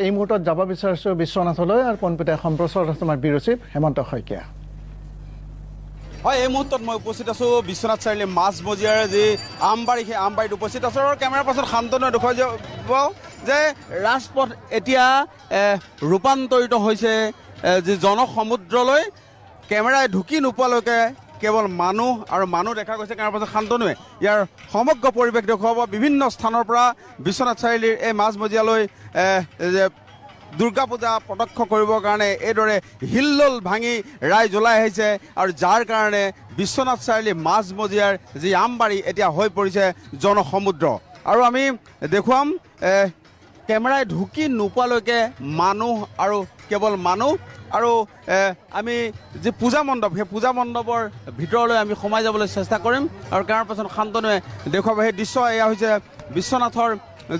এই মুহূৰ্তত যাব বিচাৰিছোঁ বিশ্বনাথলৈ আৰু পোনপটীয়া সম্প্ৰচাৰত আমাৰ বিৰচিপ হেমন্ত শইকীয়া। হয়, এই মুহূৰ্তত মই উপস্থিত আছোঁ বিশ্বনাথ চাৰিআলি মাজমজিয়াৰ যি আমবাৰী, সেই আমবাৰীত উপস্থিত আছোঁ আৰু কেমেৰাৰ পাছত শান্তনুৱে দেখুৱাই যাব যে ৰাজপথ এতিয়া ৰূপান্তৰিত হৈছে যি জনসমুদ্ৰলৈ। কেমেৰাই ঢুকি নোপোৱালৈকে কেৱল মানুহ আৰু মানুহ দেখা গৈছে। কেমেৰাৰ পাছত শান্তনুৱে ইয়াৰ সমগ্ৰ পৰিৱেশ দেখুৱাব। বিভিন্ন স্থানৰ পৰা বিশ্বনাথ চাৰিআলিৰ এই মাজমজিয়ালৈ দুৰ্গা পূজা প্ৰত্যক্ষ কৰিবৰ কাৰণে এইদৰে হিল্লোল ভাঙি ৰাইজ ওলাই আহিছে আৰু যাৰ কাৰণে বিশ্বনাথ চাৰিআলি মাজমজিয়াৰ যি আমবাৰী এতিয়া হৈ পৰিছে জনসমুদ্ৰ। আৰু আমি দেখুৱাম কেমেৰাই ঢুকি নোপোৱালৈকে মানুহ আৰু কেৱল মানুহ। আৰু আমি যি পূজা মণ্ডপ, সেই পূজা মণ্ডপৰ ভিতৰলৈ আমি সোমাই যাবলৈ চেষ্টা কৰিম আৰু কেমেৰাৰ পাছত শান্তনুৱে দেখুৱাব সেই দৃশ্য। এয়া হৈছে বিশ্বনাথৰ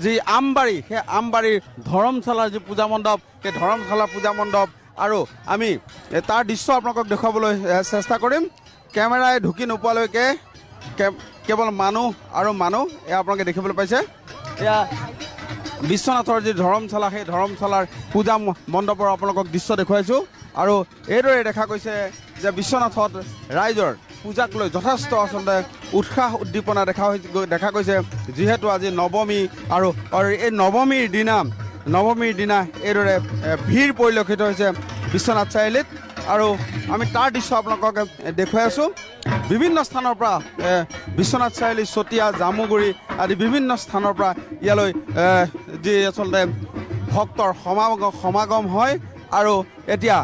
যি আমবাৰী, সেই আমবাৰীৰ ধৰমশালাৰ যি পূজা মণ্ডপ, সেই ধৰমশালাৰ পূজা মণ্ডপ আৰু আমি তাৰ দৃশ্য আপোনালোকক দেখুৱাবলৈ চেষ্টা কৰিম। কেমেৰাই ঢুকি নোপোৱালৈকে কেৱল মানুহ আৰু মানুহ। এয়া আপোনালোকে দেখিবলৈ পাইছে, এয়া বিশ্বনাথৰ যি ধৰমশালা, সেই ধৰমশালাৰ পূজা মণ্ডপৰ আপোনালোকক দৃশ্য দেখুৱাইছোঁ। আৰু এইদৰে দেখা গৈছে যে বিশ্বনাথত ৰাইজৰ পূজাক লৈ যথেষ্ট আচলতে উৎসাহ উদ্দীপনা দেখা গৈছে, যিহেতু আজি নৱমী আৰু এই নৱমীৰ দিনা এইদৰে ভিৰ পৰিলক্ষিত হৈছে বিশ্বনাথ চাৰিআলিত। আৰু আমি তাৰ দৃশ্য আপোনালোকক দেখুৱাই আছোঁ। বিভিন্ন স্থানৰ পৰা বিশ্বনাথ চাৰিআলি, চতিয়া, জামুগুৰি আদি বিভিন্ন স্থানৰ পৰা ইয়ালৈ যি আচলতে ভক্তৰ সমাগম হয়। আৰু এতিয়া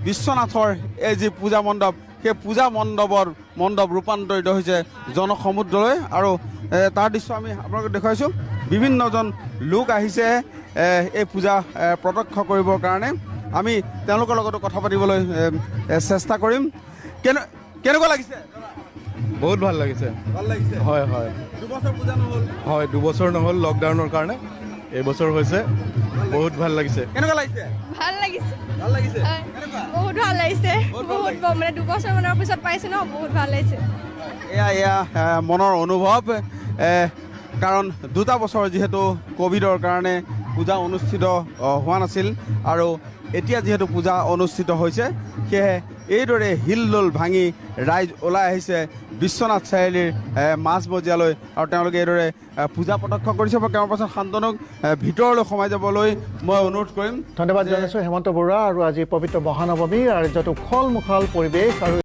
বিশ্বনাথৰ এই যি পূজা মণ্ডপ, সেই পূজা মণ্ডপ ৰূপান্তৰিত হৈছে জনসমুদ্ৰলৈ। আৰু তাৰ দৃশ্য আমি আপোনালোকক দেখুৱাইছোঁ। বিভিন্নজন লোক আহিছে এই পূজা প্ৰত্যক্ষ কৰিবৰ কাৰণে। আমি তেওঁলোকৰ লগতো কথা পাতিবলৈ চেষ্টা কৰিম। কেনেকুৱা লাগিছে? বহুত ভাল লাগিছে। ভাল লাগিছে? হয় হয়। দুবছৰ পূজা নহ'ল? হয়, দুবছৰ নহ'ল লকডাউনৰ কাৰণে, এইবছৰ হৈছে। বহুত ভাল লাগিছে। কেনেকুৱা লাগিছে? ভাল লাগিছে। ভাল লাগিছে? বহুত ভাল লাগিছে। বহুত মানে দুবছৰ মানৰ পিছত পাইছো ন, বহুত ভাল লাগিছে। এয়া মনৰ অনুভৱ। কাৰণ 2টা বছৰ যিহেতু ক'ভিডৰ কাৰণে পূজা অনুষ্ঠিত হোৱা নাছিল আৰু এতিয়া যিহেতু পূজা অনুষ্ঠিত হৈছে, সেয়েহে এইদৰে হিল্লোল ভাঙি ৰাইজ ওলাই আহিছে বিশ্বনাথ চাৰিআলিৰ মাজমজিয়ালৈ আৰু তেওঁলোকে এইদৰে পূজা প্ৰত্যক্ষ কৰিছে। তেওঁৰ পাছত শান্তনুক ভিতৰলৈ সোমাই যাবলৈ মই অনুৰোধ কৰিম। ধন্যবাদ জনাইছোঁ হেমন্ত বৰুৱা। আৰু আজি পবিত্ৰ মহানৱমী আৰু য'ত উখল মুখল পৰিৱেশ আৰু